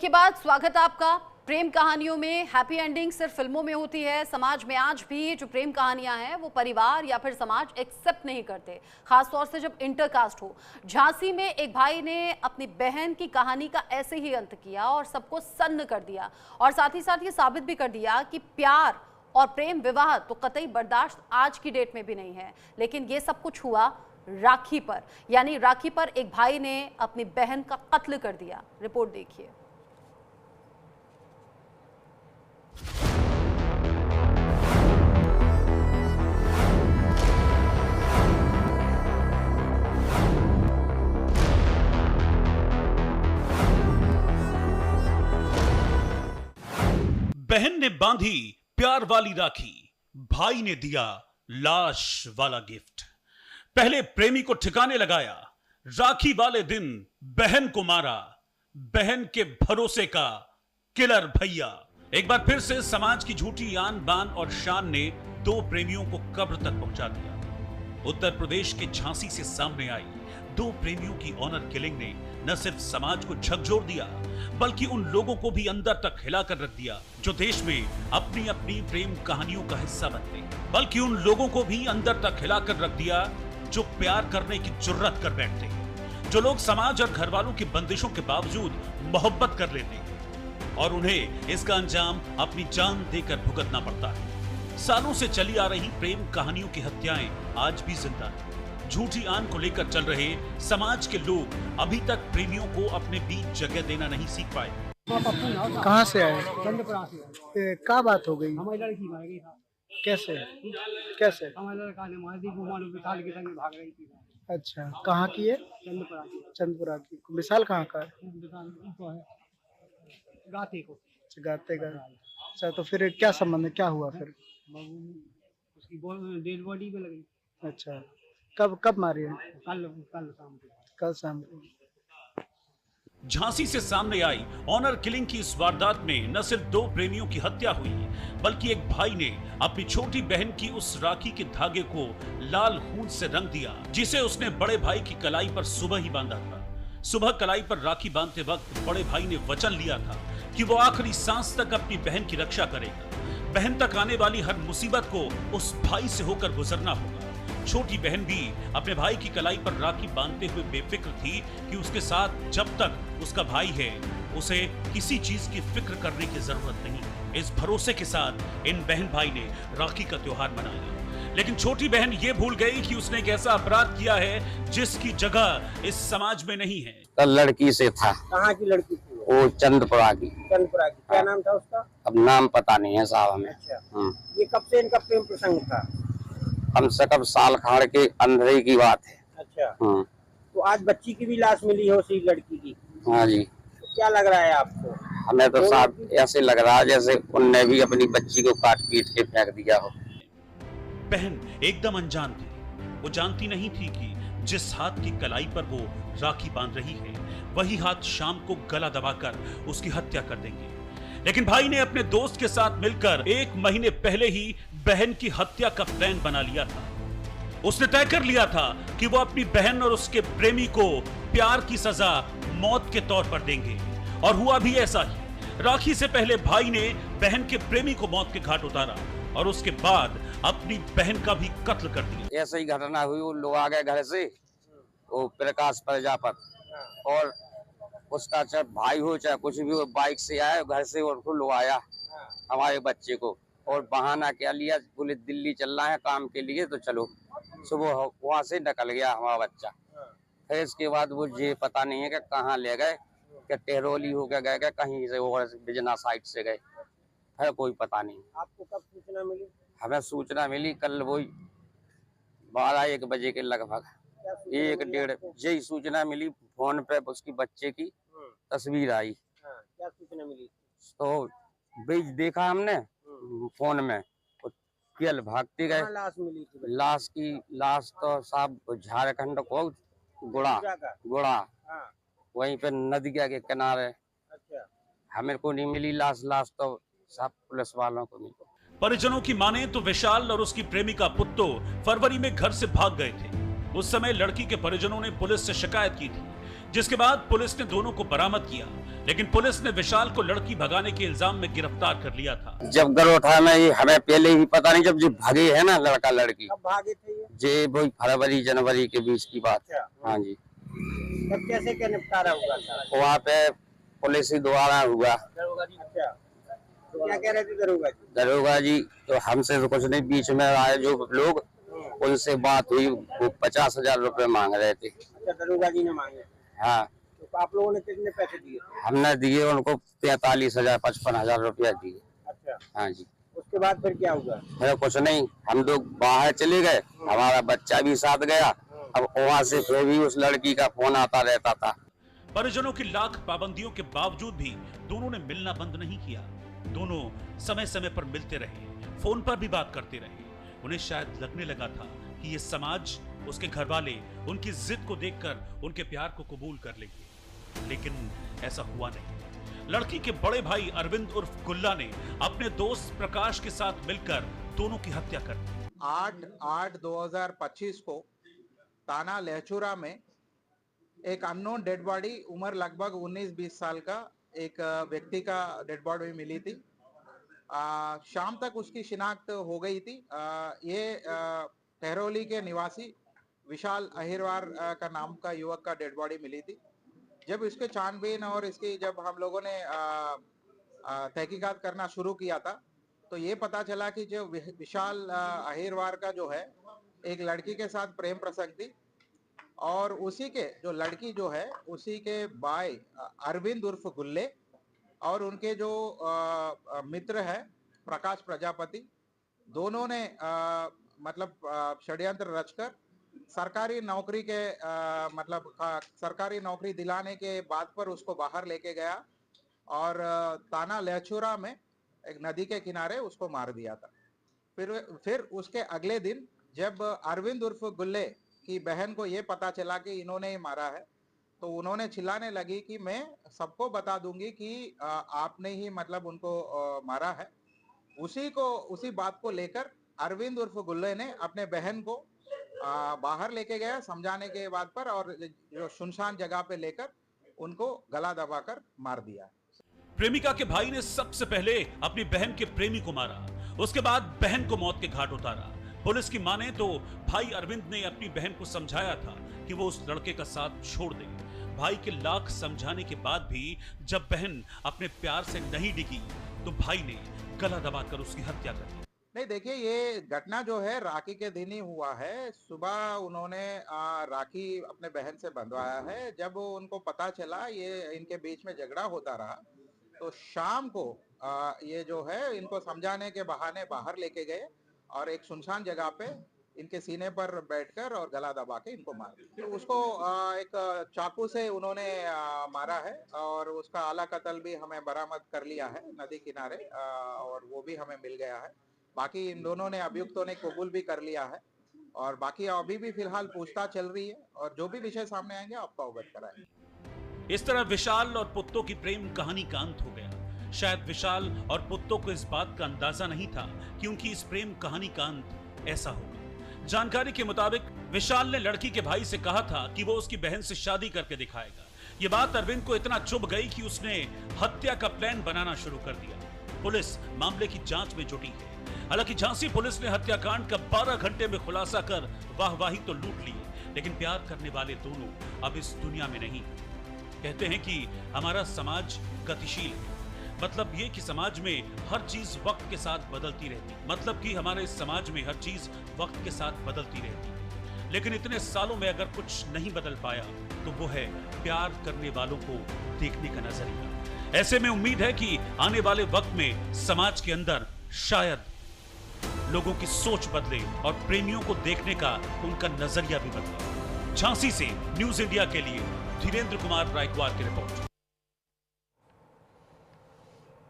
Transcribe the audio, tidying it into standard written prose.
Break के बाद स्वागत आपका। प्रेम कहानियों में हैप्पी एंडिंग सिर्फ फिल्मों में होती है। समाज में आज भी जो प्रेम कहानियां हैं वो परिवार या फिर समाज एक्सेप्ट नहीं करते, खासतौर से जब इंटरकास्ट हो। झांसी में एक भाई ने अपनी बहन की कहानी का ऐसे ही अंत किया और सबको सन्न कर दिया, और साथ ही साथ ये साबित भी कर दिया कि प्यार और प्रेम विवाह तो कतई बर्दाश्त आज की डेट में भी नहीं है। लेकिन ये सब कुछ हुआ राखी पर, यानी राखी पर एक भाई ने अपनी बहन का कत्ल कर दिया। रिपोर्ट देखिए। बहन ने बांधी प्यार वाली राखी, भाई ने दिया लाश वाला गिफ्ट। पहले प्रेमी को ठिकाने लगाया, राखी वाले दिन बहन को मारा। बहन के भरोसे का किलर भैया। एक बार फिर से समाज की झूठी आन बान और शान ने दो प्रेमियों को कब्र तक पहुंचा दिया। उत्तर प्रदेश के झांसी से सामने आई दो प्रेमियों की ऑनर किलिंग ने न सिर्फ समाज को झकझोर दिया, बल्कि उन लोगों को भी अंदर तक हिलाकर रख दिया जो देश में अपनी अपनी प्रेम कहानियों का हिस्सा बनते, बल्कि उन लोगों को भी अंदर तक हिलाकर रख दिया जो प्यार करने की जुर्रत कर बैठते, जो लोग समाज और घर वालों की बंदिशों के बावजूद मोहब्बत कर लेते और उन्हें इसका अंजाम अपनी जान देकर भुगतना पड़ता है। सालों से चली आ रही प्रेम कहानियों की हत्याएं आज भी जिंदा है। झूठी आन को लेकर चल रहे समाज के लोग अभी तक प्रेमियों को अपने बीच जगह देना नहीं सीख पाए। कहाँ से आए? क्या बात हो गई? हमारी लड़की मर गई था। कैसे कैसे? हमारे लड़का ने मार दी, घुमा लो विशाल के संग भाग रही थी। अच्छा, कहाँ की है? चंदपुरा की। चंदपुरा की। विशाल कहाँ का है? विशाल तो है गाते को। गाते का। अच्छा, तो फिर क्या संबंध है, क्या हुआ फिर? उसकी डेड बॉडी पे लगी। अच्छा, कब कब मारी है? कल शाम को। कल शाम को। झांसी से सामने आई ऑनर किलिंग की इस वारदात में न सिर्फ दो प्रेमियों की हत्या हुई, बल्कि एक भाई ने अपनी छोटी बहन की उस राखी के धागे को लाल खून से रंग दिया, जिसे उसने बड़े भाई की कलाई पर सुबह ही बांधा था। सुबह कलाई पर राखी बांधते वक्त बड़े भाई ने वचन लिया था कि वो आखिरी सांस तक अपनी बहन की रक्षा करेगा। बहन तक आने वाली हर मुसीबत को उस भाई से होकर गुजरना होगा। छोटी बहन भी अपने भाई की कलाई पर राखी बांधते हुए बेफिक्र थी कि उसके साथ जब तक उसका भाई है उसे किसी चीज की फिक्र करने की जरूरत नहीं। इस भरोसे के साथ इन बहन भाई ने राखी का त्योहार मनाया। लेकिन छोटी बहन ये भूल गई कि उसने एक ऐसा अपराध किया है जिसकी जगह इस समाज में नहीं है। कल लड़की से था। कहाँ की लड़की थी? वो चंदपुरा की। चंदपुरा की। क्या नाम था उसका? अब नाम पता नहीं है साहब हमें। अच्छा। ये कब से इनका प्रेम प्रसंग था? कम से कम साल खाड़ के अंदर की बात है। अच्छा। तो आज बच्ची की भी लाश मिली है उसी लड़की की? हाँ जी। तो क्या लग रहा है आपको? हमें तो साहब ऐसे लग रहा है जैसे उनने भी अपनी बच्ची को काट पीट के फेंक दिया हो। बहन एकदम अनजान थी। वो जानती नहीं थी कि जिस हाथ की कलाई पर वो राखी बांध रही है वही हाथ शाम को गला दबाकर उसकी हत्या कर देंगे। लेकिन भाई ने अपने दोस्त के साथ मिलकर 1 महीने पहले ही बहन की हत्या का प्लान बना लिया था। उसने तय कर लिया था कि वो अपनी बहन और उसके प्रेमी को प्यार की सजा मौत के तौर पर देंगे, और हुआ भी ऐसा ही। राखी से पहले भाई ने बहन के प्रेमी को मौत के घाट उतारा और उसके बाद अपनी बहन का भी कत्ल कर दिया। ऐसे ही घटना हुई। वो लोग आ गए घर से, वो प्रकाश प्रजापत, और उसका चाहे भाई हो चाहे कुछ भी हो, बाइक से आया घर से और लो आया हमारे बच्चे को, और बहाना क्या लिया, बोले दिल्ली चलना है काम के लिए तो चलो। सुबह वहां से निकल गया हमारा बच्चा। फिर इसके बाद वो ये पता नहीं है कि कहाँ ले गए, कि टेहरोली हो गए गए कहीं से, और बिजना साइड से गए, है कोई पता नहीं। आपको कब सूचना मिली? हमें सूचना मिली कल वही 12-1 बजे के लगभग, 1-1:30 यही सूचना मिली। फोन पे उसकी बच्चे की तस्वीर आई। क्या सूचना मिली? तो बीज देखा हमने फोन में, केवल भागते गए। लाश मिली थी? लाश तो साहब झारखंड को गुड़ा वहीं पे नदिया के किनारे। अच्छा। हमें को नहीं मिली लाश तो साहब पुलिस वालों को मिली। परिजनों की माने तो विशाल और उसकी प्रेमिका पुत्तो फरवरी में घर से भाग गए थे। उस समय लड़की के परिजनों ने पुलिस से शिकायत की थी जिसके बाद पुलिस ने दोनों को बरामद किया, लेकिन पुलिस ने विशाल को लड़की भगाने के इल्जाम में गिरफ्तार कर लिया था। जब गरोठा में ये हमें पहले ही पता नहीं, जब भागे है ना लड़का लड़की, कब भागे थे ये? जे वही फरवरी जनवरी के बीच की बात है। हाँ जी। तब कैसे क्या निपटारा हुआ था? वहाँ पे पुलिस ही द्वारा हुआ। अच्छा, तो क्या कह रहे थे दरोगा जी? दरोगा जी तो हमसे तो कुछ नहीं, बीच में आए जो लोग, उनसे बात हुई, वो 50,000 रुपए मांग रहे थे। अच्छा, दरोगा जी ने मांगे। हाँ, तो आप लोगों ने कितने पैसे दिए थे? हमने दिए उनको 43,000 55,000 रुपया दिए। अच्छा, हाँ जी। उसके बाद फिर क्या हुआ? फिर कुछ नहीं, हम लोग बाहर चले गए, हमारा बच्चा भी साथ गया। अब वहाँ से फिर भी उस लड़की का फोन आता रहता था। परिजनों की लाख पाबंदियों के बावजूद भी दोनों ने मिलना बंद नहीं किया। दोनों समय समय पर मिलते रहे, फोन पर भी बात करते रहे। उन्हें शायद लगने लगा था कि ये समाज, उसके घर वाले उनकी जिद को देखकर उनके प्यार को कबूल कर लेंगे, लेकिन ऐसा हुआ नहीं। लड़की के बड़े भाई अरविंद उर्फ गुल्ला ने अपने दोस्त प्रकाश के साथ मिलकर दोनों की हत्या कर दी। 8/8/2025 को ताना लहचूरा में एक अननोन डेड बॉडी, उम्र लगभग 19-20 साल का एक व्यक्ति का डेड बॉडी मिली थी। शाम तक उसकी शिनाख्त हो गई थी। ये टहरौली के निवासी विशाल अहिरवार का नाम का युवक का डेड बॉडी मिली थी। जब इसके छानबीन और इसकी जब हम लोगों ने तहकीकात करना शुरू किया था, तो ये पता चला कि जो विशाल अहिरवार का जो है एक लड़की के साथ प्रेम प्रसंग थी, और उसी के जो लड़की जो है उसी के भाई अरविंद उर्फ गुल्ले और उनके जो मित्र है प्रकाश प्रजापति, दोनों ने मतलब षड्यंत्र रचकर सरकारी नौकरी के मतलब सरकारी नौकरी दिलाने के बाद पर उसको बाहर लेके गया और ताना लहचूरा में एक नदी के किनारे उसको मार दिया था। फिर उसके अगले दिन जब अरविंद उर्फ गुल्ले की बहन को ये पता चला कि इन्होंने ही मारा है, तो उन्होंने चिल्लाने लगी कि मैं सबको बता दूंगी कि आपने ही मतलब उनको मारा है। उसी बात को लेकर अरविंद उर्फ गुल्ले ने अपने बहन को बाहर लेके गया समझाने के बाद पर, और जो सुनसान जगह पे लेकर उनको गला दबाकर मार दिया। प्रेमिका के भाई ने सबसे पहले अपनी बहन के प्रेमी को मारा, उसके बाद बहन को मौत के घाट उतारा। पुलिस की माने तो भाई अरविंद ने अपनी बहन को समझाया था कि वो उस लड़के का साथ छोड़ दे। भाई के लाख समझाने के बाद भी जब बहन अपने प्यार से नहीं डिगी, तो भाई ने गला दबाकर उसकी हत्या कर दी। नहीं, देखिए, ये घटना जो है राखी के दिन ही हुआ है। सुबह उन्होंने राखी अपने बहन से बंधवाया है। जब उनको पता चला ये इनके बीच में झगड़ा होता रहा, तो शाम को ये जो है इनको समझाने के बहाने बाहर लेके गए और एक सुनसान जगह पे इनके सीने पर बैठकर और गला दबा के इनको मार दिया। उसको एक चाकू से उन्होंने मारा है और उसका आला कत्ल भी हमें बरामद कर लिया है नदी किनारे, और वो भी हमें मिल गया है। बाकी इन दोनों ने, अभियुक्तों ने कबूल भी कर लिया है, और बाकी अभी भी फिलहाल पूछताछ चल रही है, और जो भी विषय सामने आएंगे आपको अवगत कराएंगे। इस तरह विशाल और पुत्तो की प्रेम कहानी का अंत हो गया। शायद विशाल और पुत्तो को इस बात का अंदाजा नहीं था कि उनकी इस प्रेम कहानी का अंत ऐसा होगा। जानकारी के मुताबिक विशाल ने लड़की के भाई से कहा था कि वो उसकी बहन से शादी करके दिखाएगा। ये बात अरविंद को इतना चुभ गई कि उसने हत्या का प्लान बनाना शुरू कर दिया। पुलिस मामले की जांच में जुटी है। हालांकि झांसी पुलिस ने हत्याकांड का 12 घंटे में खुलासा कर वाहवाही तो लूट ली, लेकिन प्यार करने वाले दोनों अब इस दुनिया में नहीं। कहते हैं कि हमारा समाज गतिशील है, मतलब ये कि समाज में हर चीज वक्त के साथ बदलती रहती, मतलब कि हमारे समाज में हर चीज वक्त के साथ बदलती रहती। लेकिन इतने सालों में अगर कुछ नहीं बदल पाया, तो वो है प्यार करने वालों को देखने का नजरिया। ऐसे में उम्मीद है कि आने वाले वक्त में समाज के अंदर शायद लोगों की सोच बदले और प्रेमियों को देखने का उनका नजरिया भी बदले। झांसी से न्यूज इंडिया के लिए धीरेन्द्र कुमार रायकवार की रिपोर्ट।